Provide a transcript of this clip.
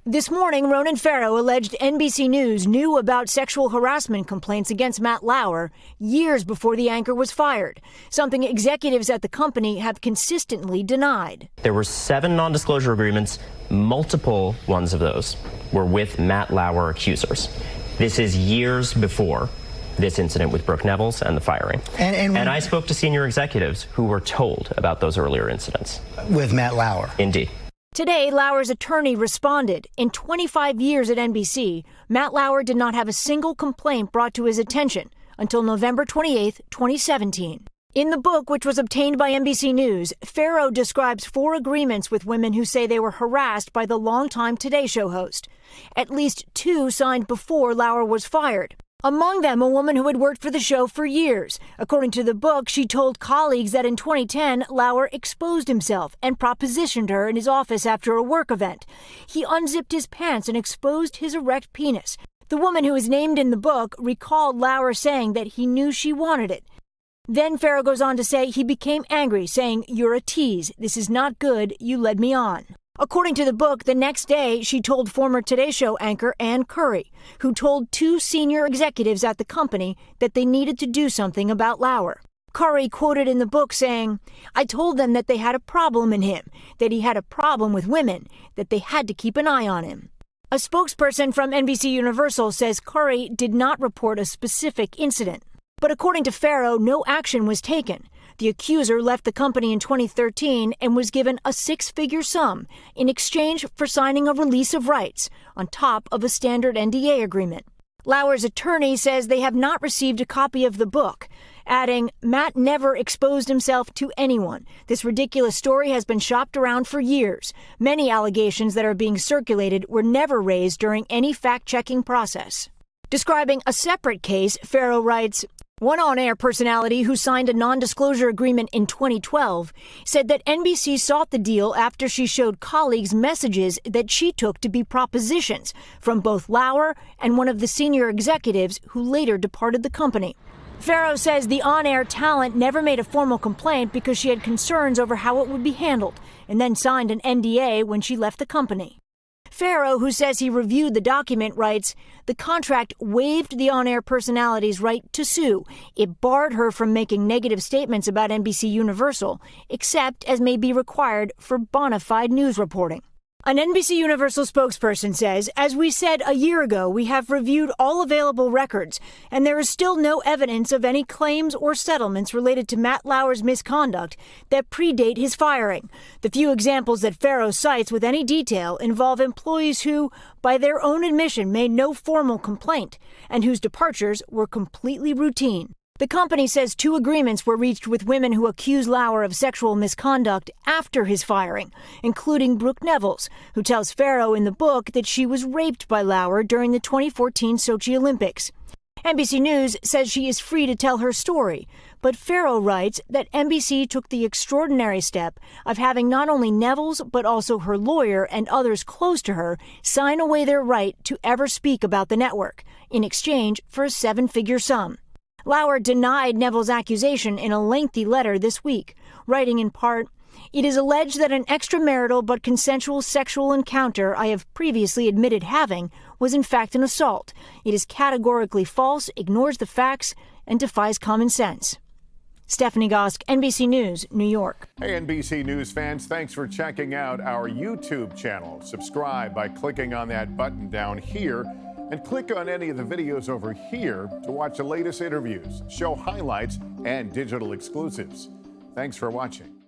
This morning, Ronan Farrow alleged NBC News knew about sexual harassment complaints against Matt Lauer years before the anchor was fired, something executives at the company have consistently denied. There were 7 non-disclosure agreements. Multiple ones of those were with Matt Lauer accusers. This is years before this incident with Brooke Neville's and the firing. And I spoke to senior executives who were told about those earlier incidents. With Matt Lauer? Indeed. Today, Lauer's attorney responded. In 25 years at NBC, Matt Lauer did not have a single complaint brought to his attention until November 28, 2017. In the book, which was obtained by NBC News, Farrow describes 4 agreements with women who say they were harassed by the longtime Today Show host. At least 2 signed before Lauer was fired. Among them, a woman who had worked for the show for years. According to the book, she told colleagues that in 2010, Lauer exposed himself and propositioned her in his office after a work event. He unzipped his pants and exposed his erect penis. The woman who is named in the book recalled Lauer saying that he knew she wanted it. Then Farrow goes on to say he became angry, saying, "You're a tease. This is not good. You led me on." According to the book, the next day, she told former Today Show anchor Ann Curry, who told 2 senior executives at the company that they needed to do something about Lauer. Curry quoted in the book saying, "I told them that they had a problem in him, that he had a problem with women, that they had to keep an eye on him." A spokesperson from NBC Universal says Curry did not report a specific incident. But according to Farrow, no action was taken. The accuser left the company in 2013 and was given a 6-figure sum in exchange for signing a release of rights on top of a standard NDA agreement. Lauer's attorney says they have not received a copy of the book, adding, "Matt never exposed himself to anyone. This ridiculous story has been shopped around for years. Many allegations that are being circulated were never raised during any fact-checking process." Describing a separate case, Farrow writes, "One on-air personality who signed a non-disclosure agreement in 2012 said that NBC sought the deal after she showed colleagues messages that she took to be propositions from both Lauer and one of the senior executives who later departed the company." Farrow says the on-air talent never made a formal complaint because she had concerns over how it would be handled and then signed an NDA when she left the company. Farrow, who says he reviewed the document, writes, "The contract waived the on-air personality's right to sue. It barred her from making negative statements about NBC Universal, except as may be required for bona fide news reporting." An NBC Universal spokesperson says, "As we said a year ago, we have reviewed all available records, and there is still no evidence of any claims or settlements related to Matt Lauer's misconduct that predate his firing. The few examples that Farrow cites with any detail involve employees who, by their own admission, made no formal complaint and whose departures were completely routine." The company says 2 agreements were reached with women who accuse Lauer of sexual misconduct after his firing, including Brooke Neville's, who tells Farrow in the book that she was raped by Lauer during the 2014 Sochi Olympics. NBC News says she is free to tell her story, but Farrow writes that NBC took the extraordinary step of having not only Neville's but also her lawyer and others close to her sign away their right to ever speak about the network in exchange for a 7-figure sum. Lauer denied Neville's accusation in a lengthy letter this week, writing in part, "It is alleged that an extramarital but consensual sexual encounter I have previously admitted having was in fact an assault. It is categorically false, ignores the facts, and defies common sense." Stephanie Gosk, NBC News, New York. Hey, NBC News fans, thanks for checking out our YouTube channel. Subscribe by clicking on that button down here, and click on any of the videos over here to watch the latest interviews, show highlights, and digital exclusives. Thanks for watching.